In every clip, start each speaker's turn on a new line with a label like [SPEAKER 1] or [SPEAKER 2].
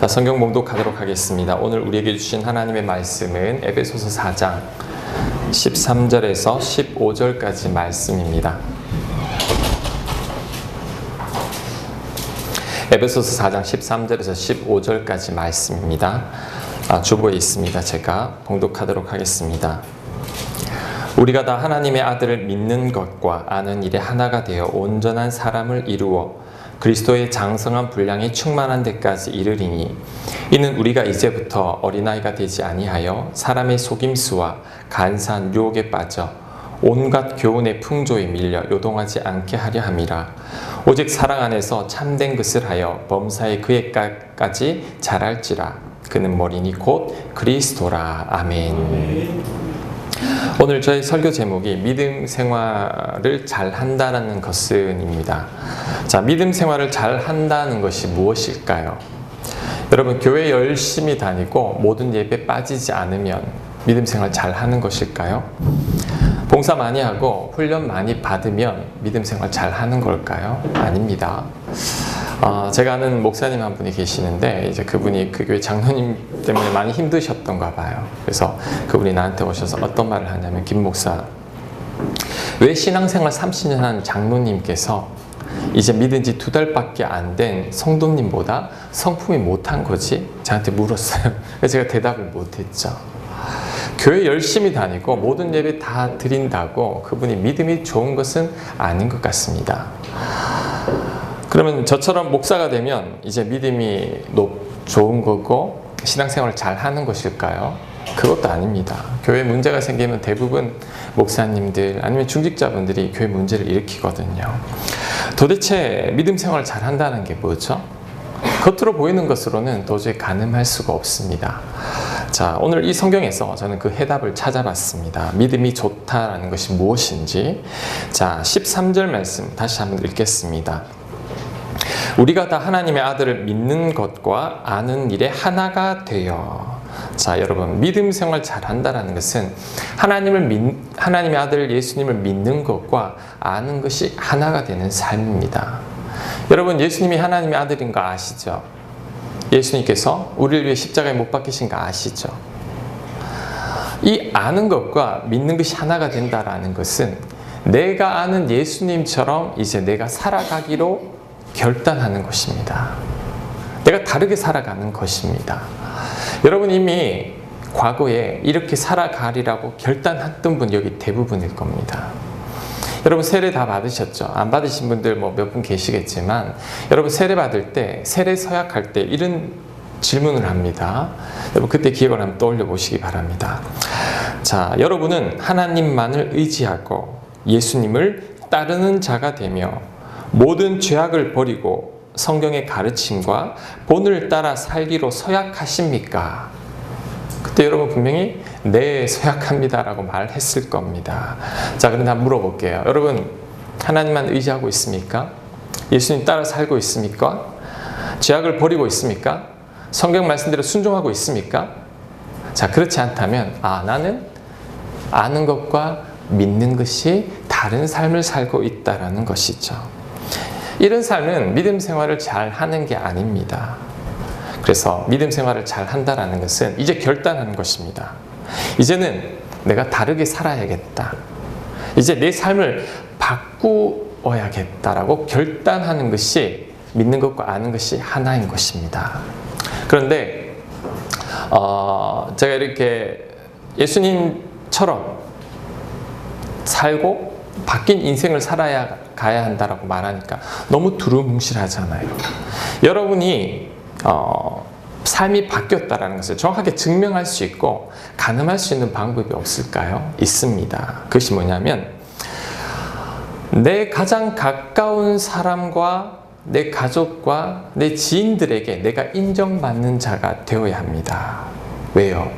[SPEAKER 1] 성경 봉독하도록 하겠습니다. 오늘 우리에게 주신 하나님의 말씀은 에베소서 4장 13절에서 15절까지 말씀입니다. 에베소서 4장 13절에서 15절까지 말씀입니다. 주보에 있습니다. 제가 봉독하도록 하겠습니다. 우리가 다 하나님의 아들을 믿는 것과 아는 일에 하나가 되어 온전한 사람을 이루어 그리스도의 장성한 분량이 충만한 데까지 이르리니 이는 우리가 이제부터 어린아이가 되지 아니하여 사람의 속임수와 간사한 유혹에 빠져 온갖 교훈의 풍조에 밀려 요동하지 않게 하려 함이라. 오직 사랑 안에서 참된 것을 하여 범사의 그에까지 자랄지라. 그는 머리니 곧 그리스도라. 아멘. 오늘 저의 설교 제목이 믿음 생활을 잘 한다는 것은입니다. 자, 믿음 생활을 잘 한다는 것이 무엇일까요? 여러분, 교회 열심히 다니고 모든 예배 빠지지 않으면 믿음 생활 잘 하는 것일까요? 봉사 많이 하고 훈련 많이 받으면 믿음 생활 잘 하는 걸까요? 아닙니다. 제가 아는 목사님 한 분이 계시는데 이제 그분이 그 교회 장로님 때문에 많이 힘드셨던가 봐요. 그래서 그분이 나한테 오셔서 어떤 말을 하냐면, 김 목사, 왜 신앙생활 30년 한 장로님께서 이제 믿은 지 2달밖에 안 된 성도님보다 성품이 못한 거지? 저한테 물었어요. 그래서 제가 대답을 못했죠. 교회 열심히 다니고 모든 예배 다 드린다고 그분이 믿음이 좋은 것은 아닌 것 같습니다. 그러면 저처럼 목사가 되면 이제 믿음이 좋은 거고 신앙생활을 잘 하는 것일까요? 그것도 아닙니다. 교회에 문제가 생기면 대부분 목사님들 아니면 중직자분들이 교회 문제를 일으키거든요. 도대체 믿음 생활을 잘 한다는 게 뭐죠? 겉으로 보이는 것으로는 도저히 가늠할 수가 없습니다. 자, 오늘 이 성경에서 저는 그 해답을 찾아봤습니다. 믿음이 좋다라는 것이 무엇인지. 자, 13절 말씀 다시 한번 읽겠습니다. 우리가 다 하나님의 아들을 믿는 것과 아는 일에 하나가 되어. 자, 여러분, 믿음 생활 잘 한다는 것은 하나님의 아들 예수님을 믿는 것과 아는 것이 하나가 되는 삶입니다. 여러분, 예수님이 하나님의 아들인 거 아시죠? 예수님께서 우리를 위해 십자가에 못 박히신 거 아시죠? 이 아는 것과 믿는 것이 하나가 된다라는 것은 내가 아는 예수님처럼 이제 내가 살아가기로 결단하는 것입니다. 내가 다르게 살아가는 것입니다. 여러분, 이미 과거에 이렇게 살아가리라고 결단했던 분 여기 대부분일 겁니다. 여러분, 세례 다 받으셨죠? 안 받으신 분들 몇 분 계시겠지만, 여러분 세례 받을 때, 세례 서약할 때 이런 질문을 합니다. 여러분 그때 기억을 한번 떠올려 보시기 바랍니다. 자, 여러분은 하나님만을 의지하고 예수님을 따르는 자가 되며 모든 죄악을 버리고 성경의 가르침과 본을 따라 살기로 서약하십니까? 그때 여러분 분명히 네, 서약합니다 라고 말했을 겁니다. 자, 그런데 한번 물어볼게요. 여러분, 하나님만 의지하고 있습니까? 예수님 따라 살고 있습니까? 죄악을 버리고 있습니까? 성경 말씀대로 순종하고 있습니까? 자, 그렇지 않다면 나는 아는 것과 믿는 것이 다른 삶을 살고 있다는 것이죠. 이런 삶은 믿음 생활을 잘 하는 게 아닙니다. 그래서 믿음 생활을 잘 한다는 것은 이제 결단하는 것입니다. 이제는 내가 다르게 살아야겠다. 이제 내 삶을 바꾸어야겠다라고 결단하는 것이 믿는 것과 아는 것이 하나인 것입니다. 그런데 제가 이렇게 예수님처럼 살고 바뀐 인생을 가야 한다라고 말하니까 너무 두루뭉실하잖아요. 여러분이 삶이 바뀌었다는 것을 정확하게 증명할 수 있고 가늠할 수 있는 방법이 없을까요? 있습니다. 그것이 뭐냐면 내 가장 가까운 사람과 내 가족과 내 지인들에게 내가 인정받는 자가 되어야 합니다. 왜요?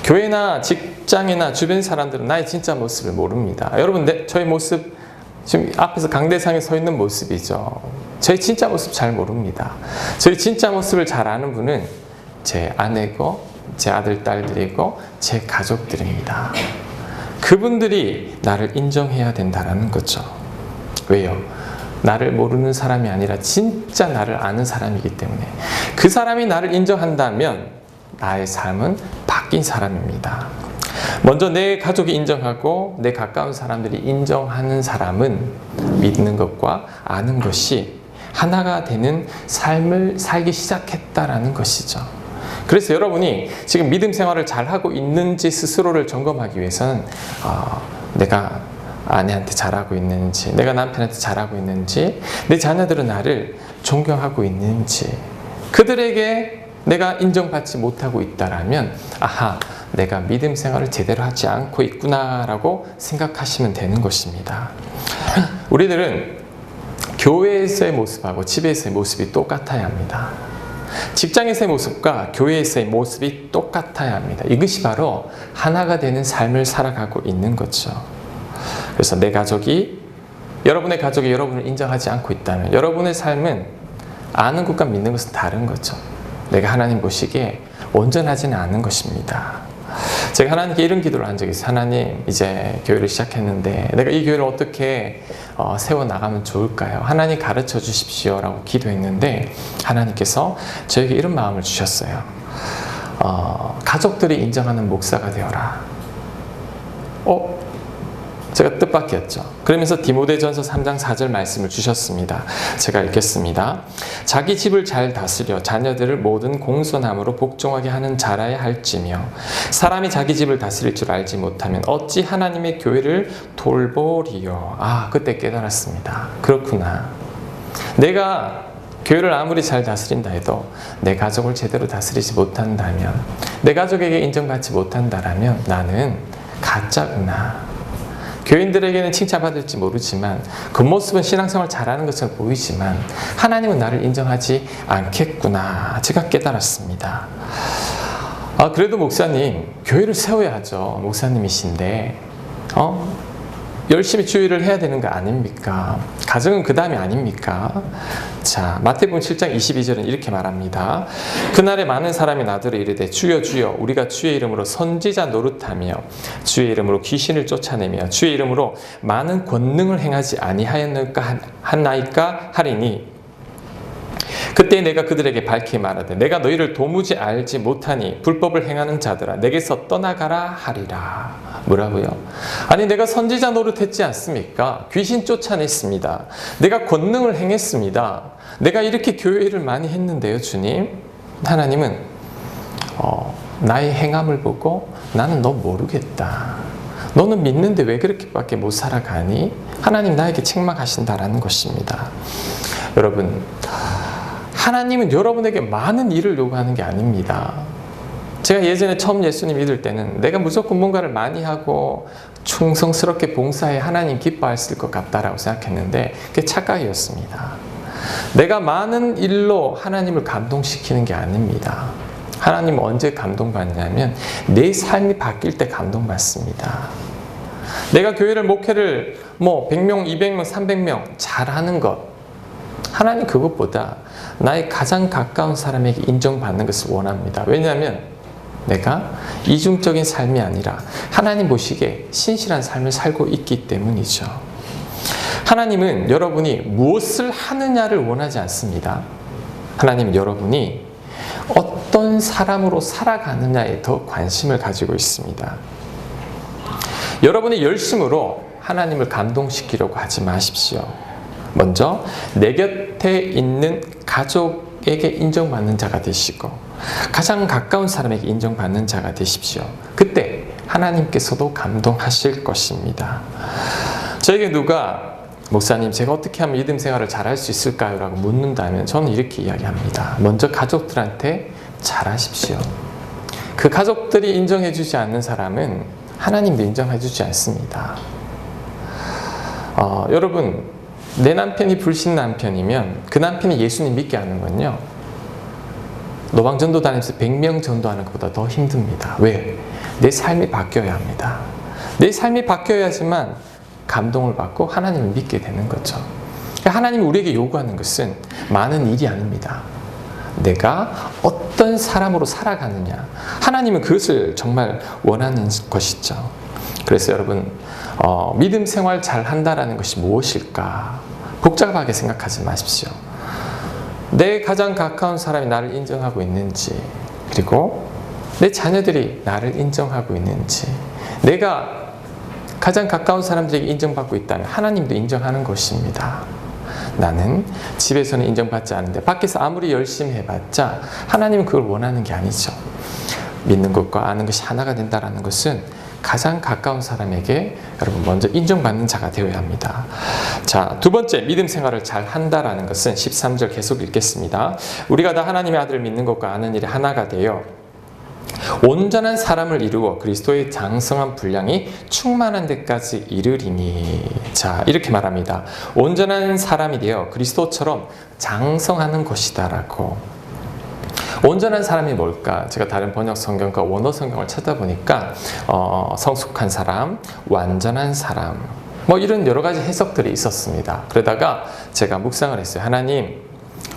[SPEAKER 1] 교회나 직장이나 주변 사람들은 나의 진짜 모습을 모릅니다. 여러분, 저희 모습 지금 앞에서 강대상에 서 있는 모습이죠. 저희 진짜 모습 잘 모릅니다. 저희 진짜 모습을 잘 아는 분은 제 아내고 제 아들, 딸들이고 제 가족들입니다. 그분들이 나를 인정해야 된다는 거죠. 왜요? 나를 모르는 사람이 아니라 진짜 나를 아는 사람이기 때문에 그 사람이 나를 인정한다면 나의 삶은 바뀐 사람입니다. 먼저 내 가족이 인정하고 내 가까운 사람들이 인정하는 사람은 믿는 것과 아는 것이 하나가 되는 삶을 살기 시작했다라는 것이죠. 그래서 여러분이 지금 믿음 생활을 잘하고 있는지 스스로를 점검하기 위해서는 내가 아내한테 잘하고 있는지, 내가 남편한테 잘하고 있는지, 내 자녀들은 나를 존경하고 있는지, 그들에게 내가 인정받지 못하고 있다라면 아하, 내가 믿음 생활을 제대로 하지 않고 있구나라고 생각하시면 되는 것입니다. 우리들은 교회에서의 모습하고 집에서의 모습이 똑같아야 합니다. 직장에서의 모습과 교회에서의 모습이 똑같아야 합니다. 이것이 바로 하나가 되는 삶을 살아가고 있는 거죠. 그래서 내 가족이, 여러분의 가족이 여러분을 인정하지 않고 있다면 여러분의 삶은 아는 것과 믿는 것은 다른 거죠. 내가 하나님 보시기에 온전하지는 않은 것입니다. 제가 하나님께 이런 기도를 한 적이 있어요. 하나님, 이제 교회를 시작했는데 내가 이 교회를 어떻게 세워나가면 좋을까요? 하나님 가르쳐 주십시오 라고 기도했는데 하나님께서 저에게 이런 마음을 주셨어요. 가족들이 인정하는 목사가 되어라. 제가 뜻밖이었죠. 그러면서 디모데전서 3장 4절 말씀을 주셨습니다. 제가 읽겠습니다. 자기 집을 잘 다스려 자녀들을 모든 공손함으로 복종하게 하는 자라야 할지며 사람이 자기 집을 다스릴 줄 알지 못하면 어찌 하나님의 교회를 돌보리요. 그때 깨달았습니다. 그렇구나. 내가 교회를 아무리 잘 다스린다 해도 내 가족을 제대로 다스리지 못한다면, 내 가족에게 인정받지 못한다면 나는 가짜구나. 교인들에게는 칭찬받을지 모르지만 겉모습은 신앙생활 잘하는 것처럼 보이지만 하나님은 나를 인정하지 않겠구나. 제가 깨달았습니다. 그래도 목사님, 교회를 세워야죠. 목사님이신데 열심히 주의를 해야 되는 거 아닙니까? 가정은 그 다음이 아닙니까? 자, 마태복음 7장 22절은 이렇게 말합니다. 그날에 많은 사람이 나더러 이르되 주여 주여 우리가 주의 이름으로 선지자 노릇하며 주의 이름으로 귀신을 쫓아내며 주의 이름으로 많은 권능을 행하지 아니하였는가 하나이까 하리니 그때 내가 그들에게 밝히 말하되 내가 너희를 도무지 알지 못하니 불법을 행하는 자들아 내게서 떠나가라 하리라. 뭐라고요? 아니, 내가 선지자 노릇했지 않습니까? 귀신 쫓아냈습니다. 내가 권능을 행했습니다. 내가 이렇게 교회 일을 많이 했는데요, 주님. 하나님은 나의 행함을 보고 나는 너 모르겠다. 너는 믿는데 왜 그렇게밖에 못 살아가니? 하나님 나에게 책망하신다라는 것입니다. 여러분, 하나님은 여러분에게 많은 일을 요구하는 게 아닙니다. 제가 예전에 처음 예수님 믿을 때는 내가 무조건 뭔가를 많이 하고 충성스럽게 봉사해 하나님 기뻐하실 것 같다라고 생각했는데 그게 착각이었습니다. 내가 많은 일로 하나님을 감동시키는 게 아닙니다. 하나님은 언제 감동받냐면 내 삶이 바뀔 때 감동받습니다. 내가 교회를 목회를 100명, 200명, 300명 잘하는 것, 하나님 그것보다 나의 가장 가까운 사람에게 인정받는 것을 원합니다. 왜냐하면 내가 이중적인 삶이 아니라 하나님 보시기에 신실한 삶을 살고 있기 때문이죠. 하나님은 여러분이 무엇을 하느냐를 원하지 않습니다. 하나님은 여러분이 어떤 사람으로 살아가느냐에 더 관심을 가지고 있습니다. 여러분의 열심으로 하나님을 감동시키려고 하지 마십시오. 먼저 내 곁에 있는 가족에게 인정받는 자가 되시고 가장 가까운 사람에게 인정받는 자가 되십시오. 그때 하나님께서도 감동하실 것입니다. 저에게 누가 목사님 제가 어떻게 하면 믿음 생활을 잘할 수 있을까요? 라고 묻는다면 저는 이렇게 이야기합니다. 먼저 가족들한테 잘하십시오. 그 가족들이 인정해 주지 않는 사람은 하나님도 인정해 주지 않습니다. 여러분, 내 남편이 불신 남편이면 그 남편이 예수님 믿게 하는 건요, 노방전도 다니면서 100명 전도하는 것보다 더 힘듭니다. 왜? 내 삶이 바뀌어야 합니다. 내 삶이 바뀌어야지만 감동을 받고 하나님을 믿게 되는 거죠. 하나님이 우리에게 요구하는 것은 많은 일이 아닙니다. 내가 어떤 사람으로 살아가느냐, 하나님은 그것을 정말 원하는 것이죠. 그래서 여러분, 믿음 생활 잘 한다라는 것이 무엇일까? 복잡하게 생각하지 마십시오. 내 가장 가까운 사람이 나를 인정하고 있는지, 그리고 내 자녀들이 나를 인정하고 있는지, 내가 가장 가까운 사람들에게 인정받고 있다면 하나님도 인정하는 것입니다. 나는 집에서는 인정받지 않는데 밖에서 아무리 열심히 해봤자 하나님은 그걸 원하는 게 아니죠. 믿는 것과 아는 것이 하나가 된다는 것은 가장 가까운 사람에게 여러분 먼저 인정받는 자가 되어야 합니다. 자, 두 번째, 믿음 생활을 잘 한다라는 것은 13절 계속 읽겠습니다. 우리가 다 하나님의 아들을 믿는 것과 아는 일이 하나가 되어 온전한 사람을 이루어 그리스도의 장성한 분량이 충만한 데까지 이르리니. 자, 이렇게 말합니다. 온전한 사람이 되어 그리스도처럼 장성하는 것이다라고. 온전한 사람이 뭘까? 제가 다른 번역 성경과 원어 성경을 찾아보니까 성숙한 사람, 완전한 사람, 뭐 이런 여러 가지 해석들이 있었습니다. 그러다가 제가 묵상을 했어요. 하나님,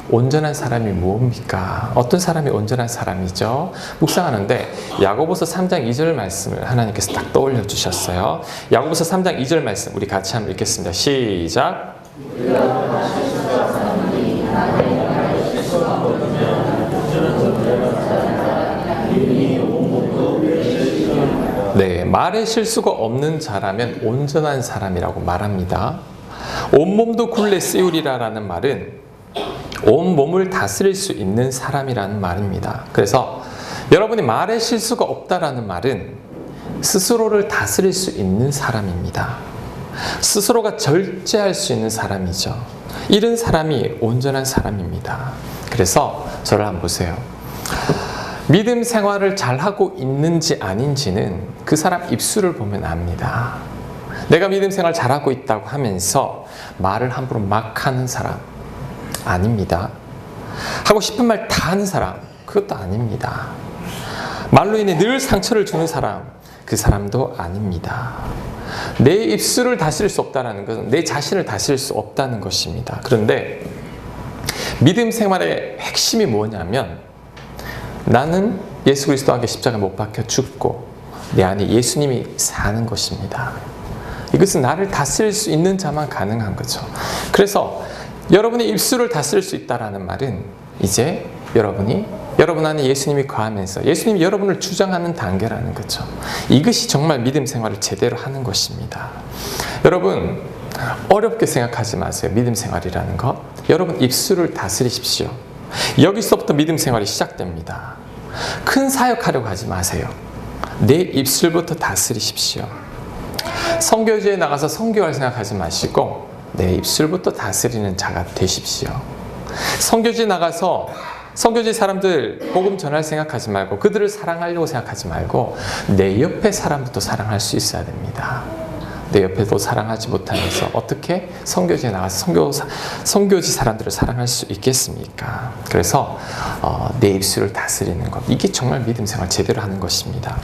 [SPEAKER 1] 온전한 사람이 무엇입니까? 어떤 사람이 온전한 사람이죠? 묵상하는데 야고보서 3장 2절 말씀을 하나님께서 딱 떠올려 주셨어요. 야고보서 3장 2절 말씀 우리 같이 한번 읽겠습니다. 시작. 네, 말에 실수가 없는 자라면 온전한 사람이라고 말합니다. 온몸도 굴레 씌우리라라는 말은 온 몸을 다스릴 수 있는 사람이라는 말입니다. 그래서 여러분이 말에 실수가 없다라는 말은 스스로를 다스릴 수 있는 사람입니다. 스스로가 절제할 수 있는 사람이죠. 이런 사람이 온전한 사람입니다. 그래서 저를 한번 보세요. 믿음 생활을 잘하고 있는지 아닌지는 그 사람 입술을 보면 압니다. 내가 믿음 생활 잘하고 있다고 하면서 말을 함부로 막 하는 사람 아닙니다. 하고 싶은 말 다 하는 사람 그것도 아닙니다. 말로 인해 늘 상처를 주는 사람 그 사람도 아닙니다. 내 입술을 다스릴 수 없다는 것은 내 자신을 다스릴 수 없다는 것입니다. 그런데 믿음 생활의 핵심이 뭐냐면 나는 예수 그리스도와 함께 십자가에 못 박혀 죽고 내 안에 예수님이 사는 것입니다. 이것은 나를 다스릴 수 있는 자만 가능한 거죠. 그래서 여러분의 입술을 다스릴 수 있다는 말은 이제 여러분 안에 예수님이 거하면서 예수님이 여러분을 주장하는 단계라는 거죠. 이것이 정말 믿음 생활을 제대로 하는 것입니다. 여러분 어렵게 생각하지 마세요. 믿음 생활이라는 것. 여러분 입술을 다스리십시오. 여기서부터 믿음 생활이 시작됩니다. 큰 사역하려고 하지 마세요. 내 입술부터 다스리십시오. 선교지에 나가서 선교할 생각하지 마시고 내 입술부터 다스리는 자가 되십시오. 선교지에 나가서 선교지 사람들 복음 전할 생각하지 말고 그들을 사랑하려고 생각하지 말고 내 옆에 사람부터 사랑할 수 있어야 됩니다. 내 옆에도 사랑하지 못하면서 어떻게 선교지에 나가서 선교지 사람들을 사랑할 수 있겠습니까? 그래서 내 입술을 다스리는 것 이게 정말 믿음 생활 제대로 하는 것입니다.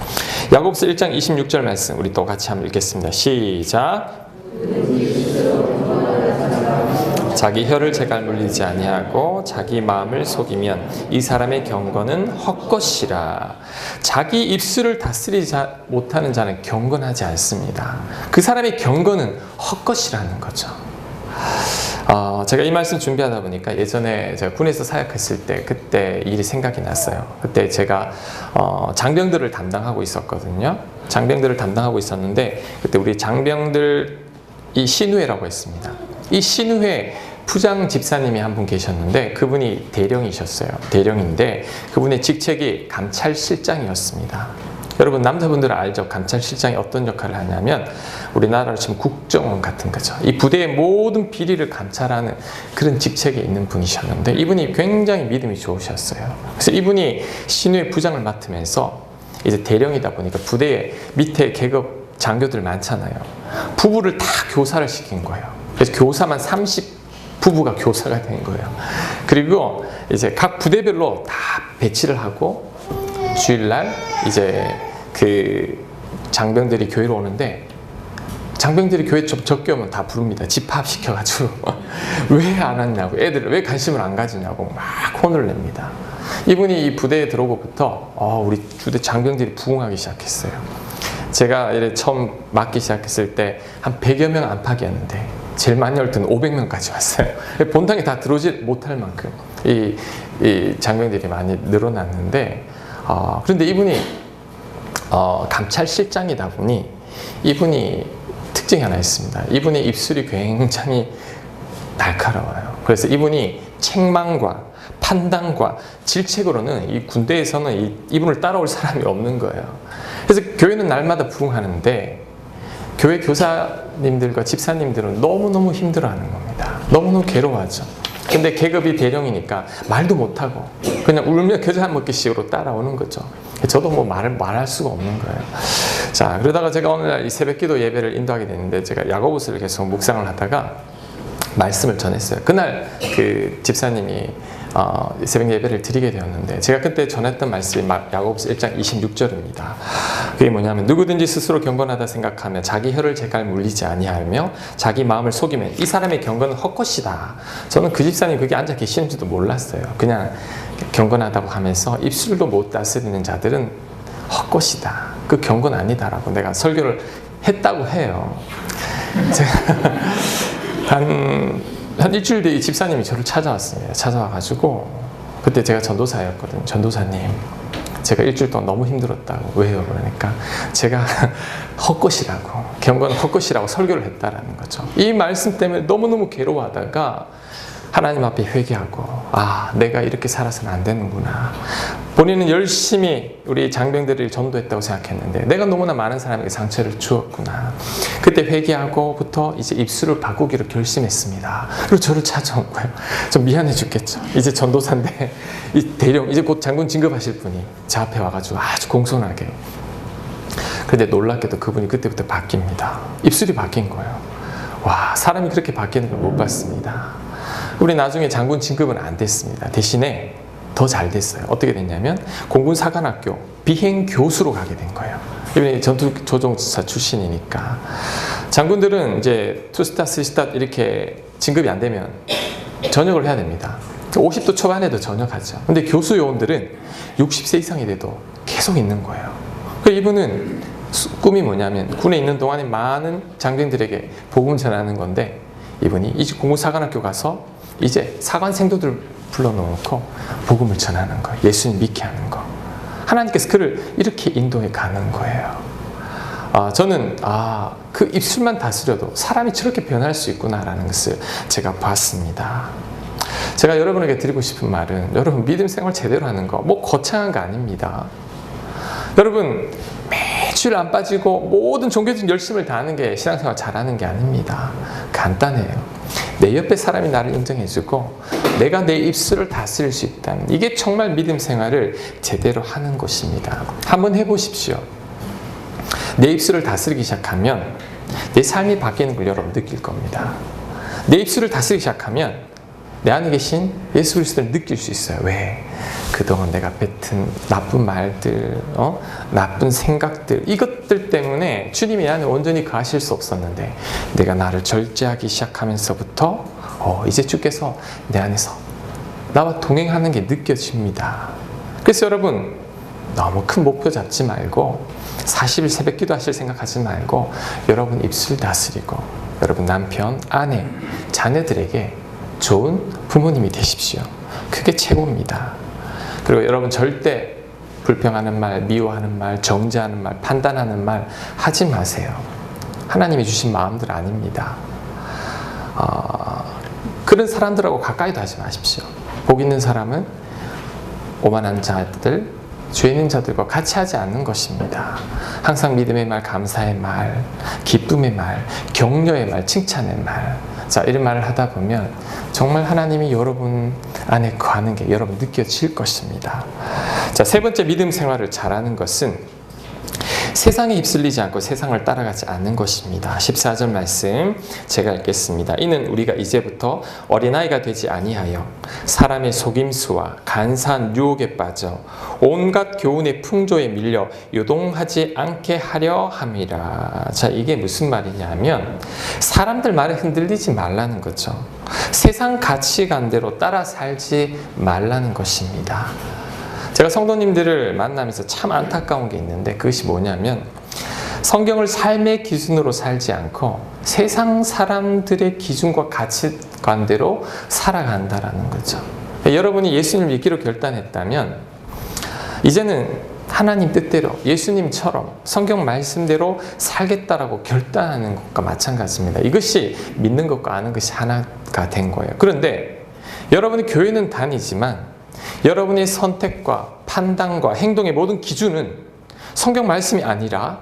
[SPEAKER 1] 야고보서 1장 26절 말씀 우리 또 같이 한번 읽겠습니다. 시작. 자기 혀를 제갈 물리지 아니하고 자기 마음을 속이면 이 사람의 경건은 헛것이라. 자기 입술을 다스리지 못하는 자는 경건하지 않습니다. 그 사람의 경건은 헛것이라는 거죠. 제가 이 말씀 준비하다 보니까 예전에 제가 군에서 사역했을 때 그때 일이 생각이 났어요. 그때 제가 장병들을 담당하고 있었거든요. 장병들을 담당하고 있었는데 그때 우리 장병들 이 신우회라고 했습니다. 이 신우회 부장 집사님이 한 분 계셨는데 그분이 대령이셨어요. 대령인데 그분의 직책이 감찰실장이었습니다. 여러분 남자분들은 알죠? 감찰실장이 어떤 역할을 하냐면 우리나라로 치면 국정원 같은 거죠. 이 부대의 모든 비리를 감찰하는 그런 직책에 있는 분이셨는데 이분이 굉장히 믿음이 좋으셨어요. 그래서 이분이 신우회 부장을 맡으면서 이제 대령이다 보니까 부대에 밑에 계급 장교들 많잖아요. 부부를 다 교사를 시킨 거예요. 그래서 교사만 30 부부가 교사가 된 거예요. 그리고 이제 각 부대별로 다 배치를 하고 주일날 이제 그 장병들이 교회로 오는데 장병들이 교회 좀 적게 오면 다 부릅니다. 집합시켜가지고 왜 안 왔냐고 애들 왜 관심을 안 가지냐고 막 혼을 냅니다. 이분이 이 부대에 들어오고부터 우리 부대 장병들이 부흥하기 시작했어요. 제가 처음 맡기 시작했을 때 한 100여 명 안팎이었는데 제일 많이 올 때는 500명까지 왔어요. 본당에 다 들어오지 못할 만큼 이 장병들이 많이 늘어났는데, 그런데 이분이 감찰실장이다 보니 이분이 특징이 하나 있습니다. 이분의 입술이 굉장히 날카로워요. 그래서 이분이 책망과 판단과 질책으로는 이 군대에서는 이분을 따라올 사람이 없는 거예요. 그래서 교회는 날마다 부흥하는데 교회 교사님들과 집사님들은 너무너무 힘들어하는 겁니다. 너무너무 괴로워하죠. 근데 계급이 대령이니까 말도 못하고 그냥 울며 겨자 한 먹기식으로 따라오는 거죠. 저도 뭐 말할 수가 없는 거예요. 자, 그러다가 제가 오늘날 이 새벽기도 예배를 인도하게 됐는데, 제가 야고보서를 계속 묵상을 하다가 말씀을 전했어요. 그날 그 집사님이 새벽 예배를 드리게 되었는데, 제가 그때 전했던 말씀이 야고보서 1장 26절입니다. 그게 뭐냐면, 누구든지 스스로 경건하다 생각하며 자기 혀를 제갈 물리지 아니하며 자기 마음을 속이면 이 사람의 경건은 헛것이다. 저는 그 집사님 거기 앉아 계시는지도 몰랐어요. 그냥 경건하다고 하면서 입술도 못 다스리는 자들은 헛것이다. 그 경건 아니다라고 내가 설교를 했다고 해요. 제가 한 일주일 뒤에 이 집사님이 저를 찾아왔습니다. 찾아와가지고, 그때 제가 전도사였거든요. 전도사님, 제가 일주일 동안 너무 힘들었다고. 왜요? 그러니까 제가 헛것이라고, 경건은 헛것이라고 설교를 했다라는 거죠. 이 말씀 때문에 너무너무 괴로워하다가 하나님 앞에 회개하고, 내가 이렇게 살아서는 안 되는구나. 본인은 열심히 우리 장병들을 전도했다고 생각했는데 내가 너무나 많은 사람에게 상처를 주었구나. 그때 회개하고부터 이제 입술을 바꾸기로 결심했습니다. 그리고 저를 찾아온 거예요. 좀 미안해 죽겠죠. 이제 전도사인데 이 대령, 이제 곧 장군 진급하실 분이 제 앞에 와가지고 아주 공손하게. 그런데 놀랍게도 그분이 그때부터 바뀝니다. 입술이 바뀐 거예요. 와, 사람이 그렇게 바뀌는 걸 못 봤습니다. 우리 나중에 장군 진급은 안 됐습니다. 대신에 더 잘 됐어요. 어떻게 됐냐면 공군사관학교 비행교수로 가게 된 거예요. 이분이 전투조종사 출신이니까. 장군들은 이제 2스타, 3스타 이렇게 진급이 안 되면 전역을 해야 됩니다. 50도 초반에도 전역하죠. 근데 교수 요원들은 60세 이상이 돼도 계속 있는 거예요. 이분은 꿈이 뭐냐면 군에 있는 동안에 많은 장병들에게 복음을 전하는 건데, 이분이 이제 공군사관학교 가서 이제 사관생도들 불러놓고 복음을 전하는 거예요. 예수님 믿게 하는 거. 하나님께서 그를 이렇게 인도해 가는 거예요. 저는 그 입술만 다스려도 사람이 저렇게 변할 수 있구나라는 것을 제가 봤습니다. 제가 여러분에게 드리고 싶은 말은, 여러분 믿음 생활 제대로 하는 거 뭐 거창한 거 아닙니다. 여러분 매주일 안 빠지고 모든 종교적인 열심을 다하는 게 신앙생활 잘하는 게 아닙니다. 간단해요. 내 옆에 사람이 나를 인정해주고 내가 내 입술을 다스릴 수 있다면 이게 정말 믿음 생활을 제대로 하는 것입니다. 한번 해보십시오. 내 입술을 다스리기 시작하면 내 삶이 바뀌는 걸 여러분 느낄 겁니다. 내 입술을 다스리기 시작하면 내 안에 계신 예수 그리스도를 느낄 수 있어요. 왜? 그동안 내가 뱉은 나쁜 말들, 나쁜 생각들, 이것들 때문에 주님이 내 안에 온전히 거하실 수 없었는데, 내가 나를 절제하기 시작하면서부터 이제 주께서 내 안에서 나와 동행하는 게 느껴집니다. 그래서 여러분 너무 큰 목표 잡지 말고 40일 새벽 기도하실 생각하지 말고 여러분 입술 다스리고 여러분 남편, 아내, 자녀들에게 좋은 부모님이 되십시오. 그게 최고입니다. 그리고 여러분 절대 불평하는 말, 미워하는 말, 정죄하는 말, 판단하는 말 하지 마세요. 하나님이 주신 마음들 아닙니다. 그런 사람들하고 가까이도 하지 마십시오. 복 있는 사람은 오만한 자들, 죄 있는 자들과 같이 하지 않는 것입니다. 항상 믿음의 말, 감사의 말, 기쁨의 말, 격려의 말, 칭찬의 말, 이런 말을 하다 보면 정말 하나님이 여러분 안에 거하는 게 여러분 느껴질 것입니다. 세 번째 믿음 생활을 잘하는 것은 세상에 휩쓸리지 않고 세상을 따라가지 않는 것입니다. 14절 말씀 제가 읽겠습니다. 이는 우리가 이제부터 어린아이가 되지 아니하여 사람의 속임수와 간사한 유혹에 빠져 온갖 교훈의 풍조에 밀려 요동하지 않게 하려 함이라. 이게 무슨 말이냐면 사람들 말에 흔들리지 말라는 거죠. 세상 가치관대로 따라 살지 말라는 것입니다. 제가 성도님들을 만나면서 참 안타까운 게 있는데, 그것이 뭐냐면 성경을 삶의 기준으로 살지 않고 세상 사람들의 기준과 가치관대로 살아간다라는 거죠. 여러분이 예수님을 믿기로 결단했다면 이제는 하나님 뜻대로 예수님처럼 성경 말씀대로 살겠다라고 결단하는 것과 마찬가지입니다. 이것이 믿는 것과 아는 것이 하나가 된 거예요. 그런데 여러분이 교회는 다니지만 여러분의 선택과 판단과 행동의 모든 기준은 성경 말씀이 아니라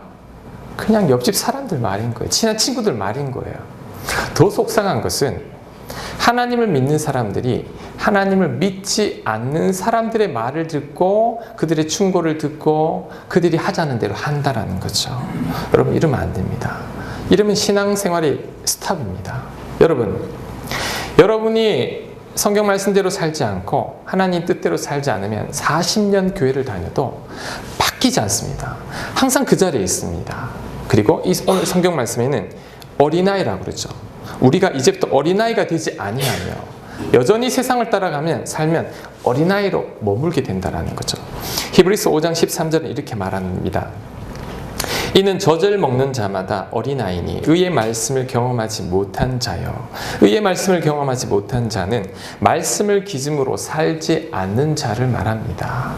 [SPEAKER 1] 그냥 옆집 사람들 말인 거예요. 친한 친구들 말인 거예요. 더 속상한 것은 하나님을 믿는 사람들이 하나님을 믿지 않는 사람들의 말을 듣고 그들의 충고를 듣고 그들이 하자는 대로 한다라는 거죠. 여러분, 이러면 안 됩니다. 이러면 신앙생활이 스탑입니다. 여러분이 성경 말씀대로 살지 않고 하나님 뜻대로 살지 않으면 40년 교회를 다녀도 바뀌지 않습니다. 항상 그 자리에 있습니다. 그리고 오늘 성경 말씀에는 어린아이라고 그러죠. 우리가 이제부터 어린아이가 되지 아니하며 여전히 세상을 따라가면 살면 어린아이로 머물게 된다는 거죠. 히브리서 5장 13절은 이렇게 말합니다. 이는 젖을 먹는 자마다 어린아이니 의의 말씀을 경험하지 못한 자요. 의의 말씀을 경험하지 못한 자는 말씀을 기준으로 살지 않는 자를 말합니다.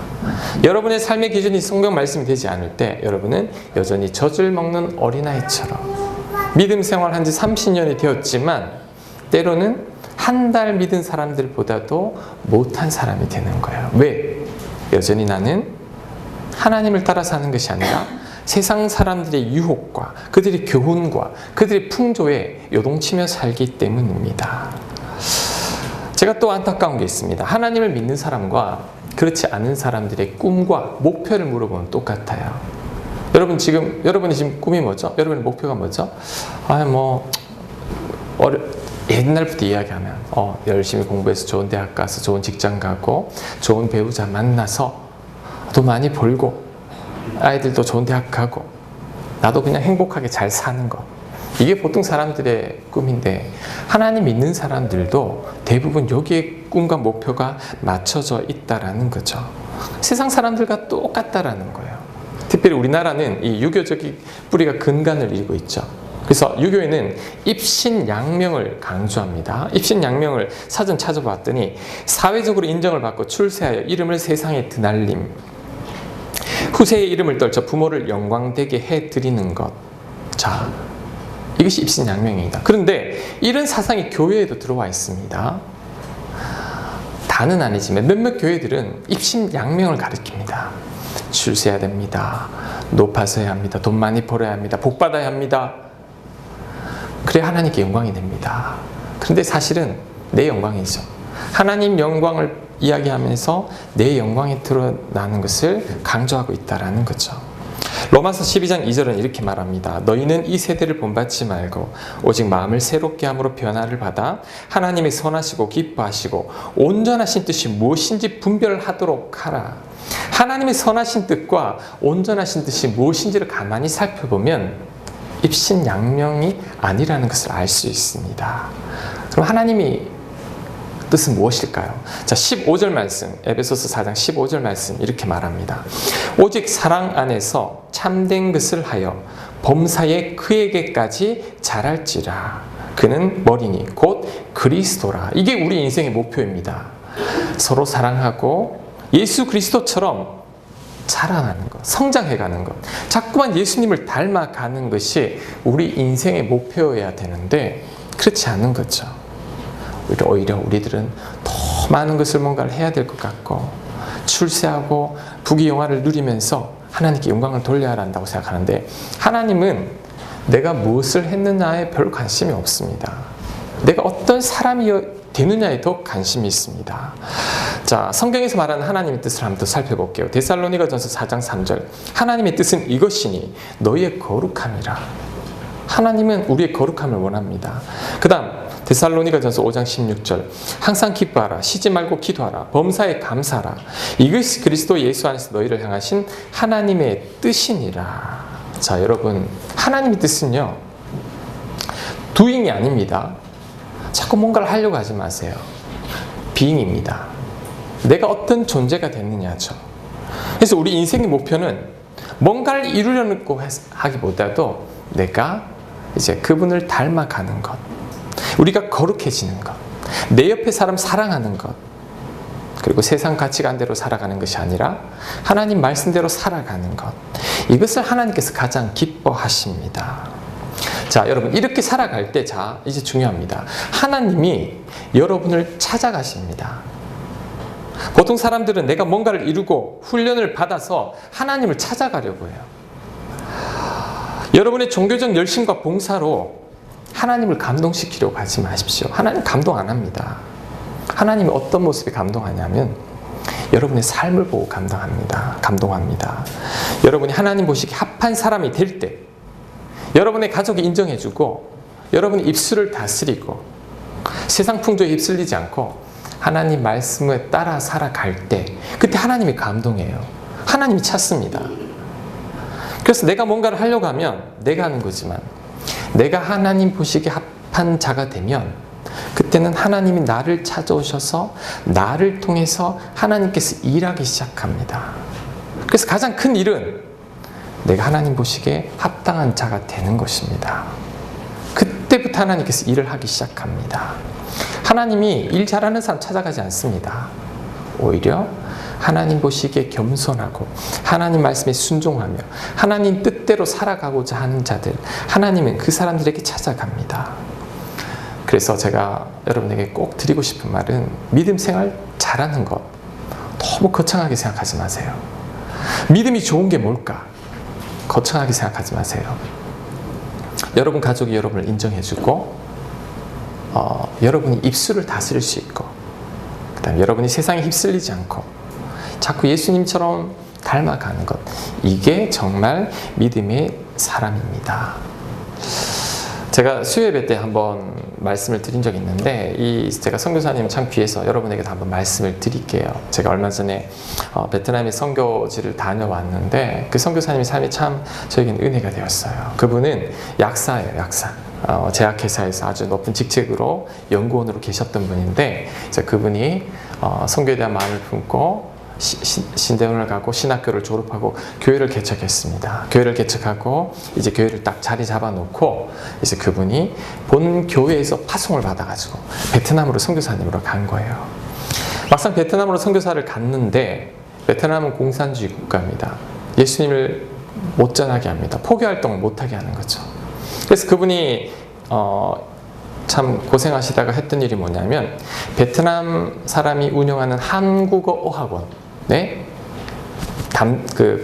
[SPEAKER 1] 여러분의 삶의 기준이 성경 말씀이 되지 않을 때 여러분은 여전히 젖을 먹는 어린아이처럼 믿음 생활한 지 30년이 되었지만 때로는 한 달 믿은 사람들보다도 못한 사람이 되는 거예요. 왜? 여전히 나는 하나님을 따라 사는 것이 아니라 세상 사람들의 유혹과 그들의 교훈과 그들의 풍조에 요동치며 살기 때문입니다. 제가 또 안타까운 게 있습니다. 하나님을 믿는 사람과 그렇지 않은 사람들의 꿈과 목표를 물어보면 똑같아요. 여러분이 지금 꿈이 뭐죠? 여러분의 목표가 뭐죠? 옛날부터 이야기하면 열심히 공부해서 좋은 대학 가서 좋은 직장 가고 좋은 배우자 만나서 돈 많이 벌고 아이들도 좋은 대학 가고 나도 그냥 행복하게 잘 사는 것. 이게 보통 사람들의 꿈인데 하나님 믿는 사람들도 대부분 여기에 꿈과 목표가 맞춰져 있다라는 거죠. 세상 사람들과 똑같다라는 거예요. 특별히 우리나라는 이 유교적인 뿌리가 근간을 이루고 있죠. 그래서 유교에는 입신양명을 강조합니다. 입신양명을 사전 찾아봤더니 사회적으로 인정을 받고 출세하여 이름을 세상에 드날림, 후세의 이름을 떨쳐 부모를 영광되게 해드리는 것. 자, 이것이 입신양명입니다. 그런데 이런 사상이 교회에도 들어와 있습니다. 다는 아니지만 몇몇 교회들은 입신양명을 가르칩니다. 출세해야 됩니다. 높아서 해야 합니다. 돈 많이 벌어야 합니다. 복 받아야 합니다. 그래야 하나님께 영광이 됩니다. 그런데 사실은 내 영광이죠. 하나님 영광을 이야기하면서 내 영광이 드러나는 것을 강조하고 있다는 거죠. 로마서 12장 2절은 이렇게 말합니다. 너희는 이 세대를 본받지 말고 오직 마음을 새롭게 함으로 변화를 받아 하나님의 선하시고 기뻐하시고 온전하신 뜻이 무엇인지 분별하도록 하라. 하나님의 선하신 뜻과 온전하신 뜻이 무엇인지를 가만히 살펴보면 입신양명이 아니라는 것을 알 수 있습니다. 그럼 하나님이 뜻은 무엇일까요? 자, 15절 말씀, 에베소서 4장 15절 말씀 이렇게 말합니다. 오직 사랑 안에서 참된 것을 하여 범사에 그에게까지 자랄지라. 그는 머리니 곧 그리스도라. 이게 우리 인생의 목표입니다. 서로 사랑하고 예수 그리스도처럼 자라나는 것, 성장해가는 것, 자꾸만 예수님을 닮아가는 것이 우리 인생의 목표여야 되는데 그렇지 않은 거죠. 오히려 우리들은 더 많은 것을 뭔가를 해야 될 것 같고 출세하고 부귀영화를 누리면서 하나님께 영광을 돌려야 한다고 생각하는데 하나님은 내가 무엇을 했느냐에 별 관심이 없습니다. 내가 어떤 사람이 되느냐에 더 관심이 있습니다. 자, 성경에서 말하는 하나님의 뜻을 한번 더 살펴볼게요. 데살로니가전서 4장 3절. 하나님의 뜻은 이것이니 너희의 거룩함이라. 하나님은 우리의 거룩함을 원합니다. 그 다음 데살로니가전서 5장 16절. 항상 기뻐하라. 쉬지 말고 기도하라. 범사에 감사하라. 이것이 그리스도 예수 안에서 너희를 향하신 하나님의 뜻이니라. 자, 여러분, 하나님의 뜻은요, doing이 아닙니다. 자꾸 뭔가를 하려고 하지 마세요. being입니다. 내가 어떤 존재가 됐느냐죠. 그래서 우리 인생의 목표는 뭔가를 이루려고 하기보다도 내가 이제 그분을 닮아가는 것, 우리가 거룩해지는 것, 내 옆에 사람 사랑하는 것, 그리고 세상 가치관대로 살아가는 것이 아니라 하나님 말씀대로 살아가는 것, 이것을 하나님께서 가장 기뻐하십니다. 자, 여러분, 이렇게 살아갈 때, 자, 이제 중요합니다. 하나님이 여러분을 찾아가십니다. 보통 사람들은 내가 뭔가를 이루고 훈련을 받아서 하나님을 찾아가려고 해요. 여러분의 종교적 열심과 봉사로 하나님을 감동시키려고 하지 마십시오. 하나님 감동 안 합니다. 하나님이 어떤 모습에 감동하냐면 여러분의 삶을 보고 감동합니다. 여러분이 하나님 보시기에 합한 사람이 될 때, 여러분의 가족이 인정해주고, 여러분이 입술을 다스리고, 세상 풍조에 휩쓸리지 않고 하나님 말씀에 따라 살아갈 때, 그때 하나님이 감동해요. 하나님이 찾습니다. 그래서 내가 뭔가를 하려고 하면 내가 하는 거지만, 내가 하나님 보시기에 합한 자가 되면 그때는 하나님이 나를 찾아오셔서 나를 통해서 하나님께서 일하기 시작합니다. 그래서 가장 큰 일은 내가 하나님 보시기에 합당한 자가 되는 것입니다. 그때부터 하나님께서 일을 하기 시작합니다. 하나님이 일 잘하는 사람 찾아가지 않습니다. 오히려 하나님 보시기에 겸손하고 하나님 말씀에 순종하며 하나님 뜻대로 살아가고자 하는 자들, 하나님은 그 사람들에게 찾아갑니다. 그래서 제가 여러분에게 꼭 드리고 싶은 말은, 믿음 생활 잘하는 것 너무 거창하게 생각하지 마세요. 믿음이 좋은 게 뭘까? 거창하게 생각하지 마세요. 여러분 가족이 여러분을 인정해주고, 여러분이 입술을 다스릴 수 있고, 그 다음에 여러분이 세상에 휩쓸리지 않고 자꾸 예수님처럼 닮아가는 것, 이게 정말 믿음의 사람입니다. 제가 수요예배 때 한번 말씀을 드린 적이 있는데, 제가 선교사님 참 귀해서 여러분에게도 한번 말씀을 드릴게요. 제가 얼마 전에 베트남의 선교지를 다녀왔는데, 그 선교사님의 삶이 참 저에게는 은혜가 되었어요. 그분은 약사예요, 약사. 제약회사에서 아주 높은 직책으로 연구원으로 계셨던 분인데, 이제 그분이 선교에 대한 마음을 품고 신대원을 가고 신학교를 졸업하고 교회를 개척했습니다. 교회를 개척하고 이제 교회를 딱 자리 잡아놓고, 이제 그분이 본 교회에서 파송을 받아가지고 베트남으로 선교사님으로 간 거예요. 막상 베트남으로 선교사를 갔는데, 베트남은 공산주의 국가입니다. 예수님을 못 전하게 합니다. 포교 활동을 못하게 하는 거죠. 그래서 그분이 참 고생하시다가 했던 일이 뭐냐면, 베트남 사람이 운영하는 한국어 어학원, 네?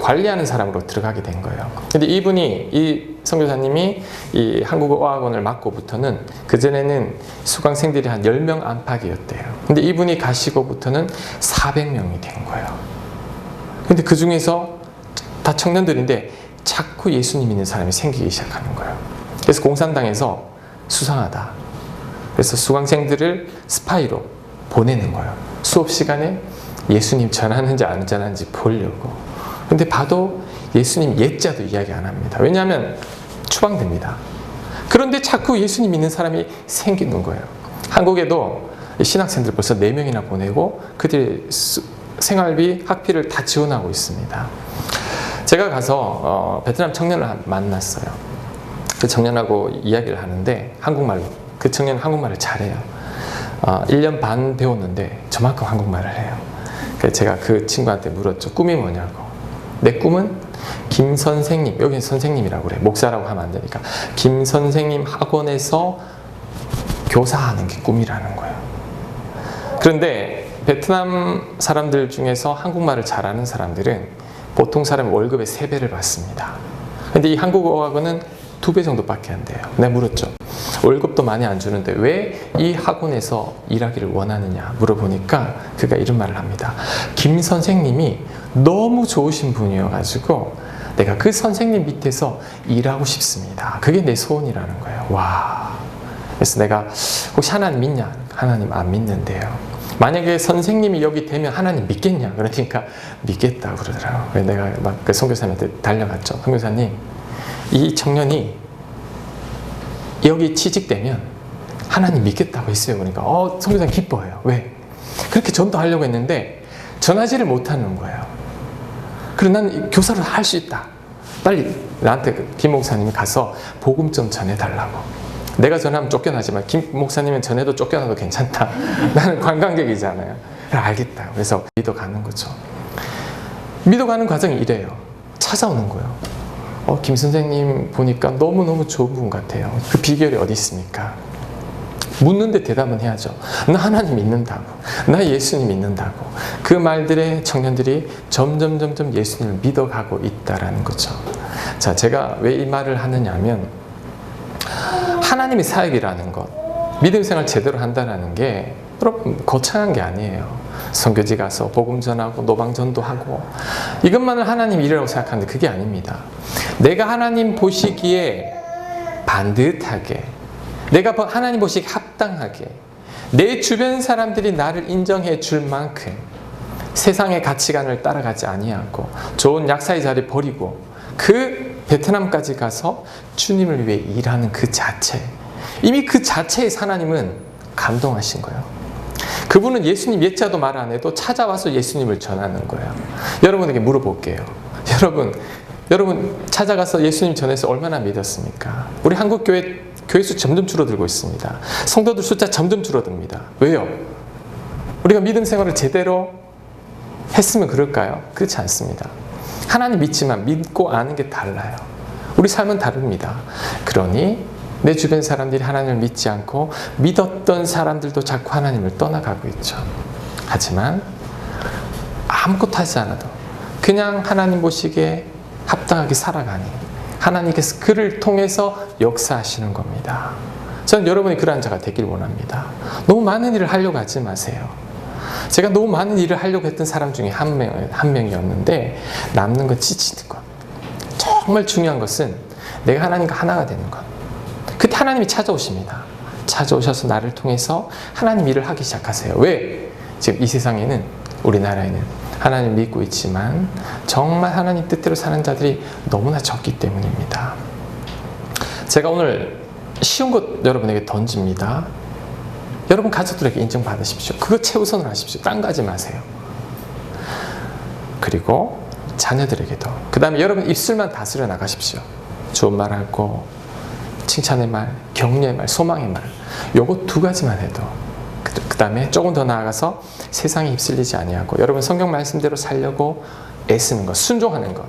[SPEAKER 1] 관리하는 사람으로 들어가게 된 거예요. 근데 이 선교사님이 이 한국어 어학원을 맡고부터는, 그전에는 수강생들이 한 10명 안팎이었대요. 근데 이분이 가시고부터는 400명이 된 거예요. 근데 그 중에서 다 청년들인데 자꾸 예수님 믿는 사람이 생기기 시작하는 거예요. 그래서 공산당에서 수상하다, 그래서 수강생들을 스파이로 보내는 거예요. 수업 시간에 예수님 전하는지 안 전하는지 보려고. 근데 봐도 예수님 예자도 이야기 안 합니다. 왜냐하면 추방됩니다. 그런데 자꾸 예수님 믿는 사람이 생기는 거예요. 한국에도 신학생들 벌써 4명이나 보내고 그들의 생활비, 학비를 다 지원하고 있습니다. 제가 가서 베트남 청년을 만났어요. 그 청년하고 이야기를 하는데 한국말로, 그 청년은 한국말을 잘해요. 1년 반 배웠는데 저만큼 한국말을 해요. 그래서 제가 그 친구한테 물었죠. 꿈이 뭐냐고. 내 꿈은 김 선생님, 여기는 선생님이라고 그래. 목사라고 하면 안 되니까. 김 선생님 학원에서 교사하는 게 꿈이라는 거예요. 그런데 베트남 사람들 중에서 한국말을 잘하는 사람들은 보통 사람 월급의 3배를 받습니다. 근데 이 한국어 학원은 2배 정도밖에 안 돼요. 내가 물었죠. 월급도 많이 안 주는데 왜 이 학원에서 일하기를 원하느냐 물어보니까 그가 이런 말을 합니다. 김 선생님이 너무 좋으신 분이어가지고 내가 그 선생님 밑에서 일하고 싶습니다. 그게 내 소원이라는 거예요. 와. 그래서 내가 혹시 하나님 믿냐? 하나님 안 믿는데요. 만약에 선생님이 여기 되면 하나님 믿겠냐? 그러니까 믿겠다 그러더라고요. 그래서 내가 막 그 선교사님한테 달려갔죠. 선교사님, 이 청년이 여기 취직되면 하나님 믿겠다고 했어요. 그러니까 선교사님 기뻐해요. 왜? 그렇게 전도하려고 했는데 전하지를 못하는 거예요. 그리고 난 교사를 할 수 있다. 빨리 나한테 김 목사님이 가서 복음 좀 전해달라고. 내가 전하면 쫓겨나지만 김 목사님은 전해도 쫓겨나도 괜찮다. 나는 관광객이잖아요. 알겠다. 그래서 믿어가는 거죠. 믿어가는 과정이 이래요. 찾아오는 거예요. 김 선생님 보니까 너무너무 좋은 분 같아요. 그 비결이 어디 있습니까? 묻는데 대답은 해야죠. 나 하나님 믿는다고. 나 예수님 믿는다고. 그 말들에 청년들이 점점 예수님을 믿어가고 있다라는 거죠. 자, 제가 왜 이 말을 하느냐 하면 하나님의 사역이라는 것, 믿음 생활 제대로 한다는 게 여러분 거창한 게 아니에요. 선교지 가서 복음 전하고 노방 전도하고 이것만을 하나님 일이라고 생각하는데 그게 아닙니다. 내가 하나님 보시기에 반듯하게, 내가 하나님 보시기에 합당하게, 내 주변 사람들이 나를 인정해 줄 만큼 세상의 가치관을 따라가지 아니하고 좋은 약사의 자리 버리고 그 베트남까지 가서 주님을 위해 일하는 그 자체, 이미 그 자체에서 하나님은 감동하신 거예요. 그분은 예수님 옛자도 말 안 해도 찾아와서 예수님을 전하는 거예요. 여러분에게 물어볼게요. 여러분 찾아가서 예수님 전해서 얼마나 믿었습니까? 우리 한국 교회 수 점점 줄어들고 있습니다. 성도들 숫자 점점 줄어듭니다. 왜요? 우리가 믿음 생활을 제대로 했으면 그럴까요? 그렇지 않습니다. 하나님 믿지만 믿고 아는 게 달라요. 우리 삶은 다릅니다. 그러니 내 주변 사람들이 하나님을 믿지 않고 믿었던 사람들도 자꾸 하나님을 떠나가고 있죠. 하지만 아무것도 하지 않아도 그냥 하나님 보시기에 합당하게 살아가니 하나님께서 그를 통해서 역사하시는 겁니다. 저는 여러분이 그러한 자가 되길 원합니다. 너무 많은 일을 하려고 하지 마세요. 제가 너무 많은 일을 하려고 했던 사람 중에 한 명이었는데 남는 건 지치는 것. 정말 중요한 것은 내가 하나님과 하나가 되는 것. 그때 하나님이 찾아오십니다. 찾아오셔서 나를 통해서 하나님 일을 하기 시작하세요. 왜? 지금 이 세상에는, 우리나라에는 하나님 믿고 있지만 정말 하나님 뜻대로 사는 자들이 너무나 적기 때문입니다. 제가 오늘 쉬운 것 여러분에게 던집니다. 여러분 가족들에게 인정받으십시오. 그거 최우선으로 하십시오. 딴 거 하지 마세요. 그리고 자녀들에게도. 그 다음에 여러분 입술만 다스려 나가십시오. 좋은 말 하고 칭찬의 말, 격려의 말, 소망의 말, 요거 두 가지만 해도, 그 다음에 조금 더 나아가서 세상에 휩쓸리지 아니하고 여러분 성경 말씀대로 살려고 애쓰는 것, 순종하는 것.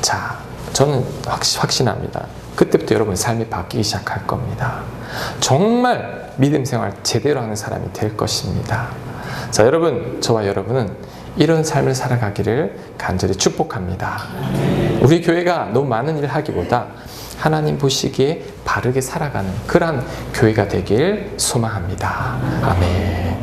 [SPEAKER 1] 자, 저는 확신합니다. 그때부터 여러분 삶이 바뀌기 시작할 겁니다. 정말 믿음 생활 제대로 하는 사람이 될 것입니다. 자, 여러분, 저와 여러분은 이런 삶을 살아가기를 간절히 축복합니다. 우리 교회가 너무 많은 일을 하기보다 하나님 보시기에 바르게 살아가는 그러한 교회가 되길 소망합니다. 아멘.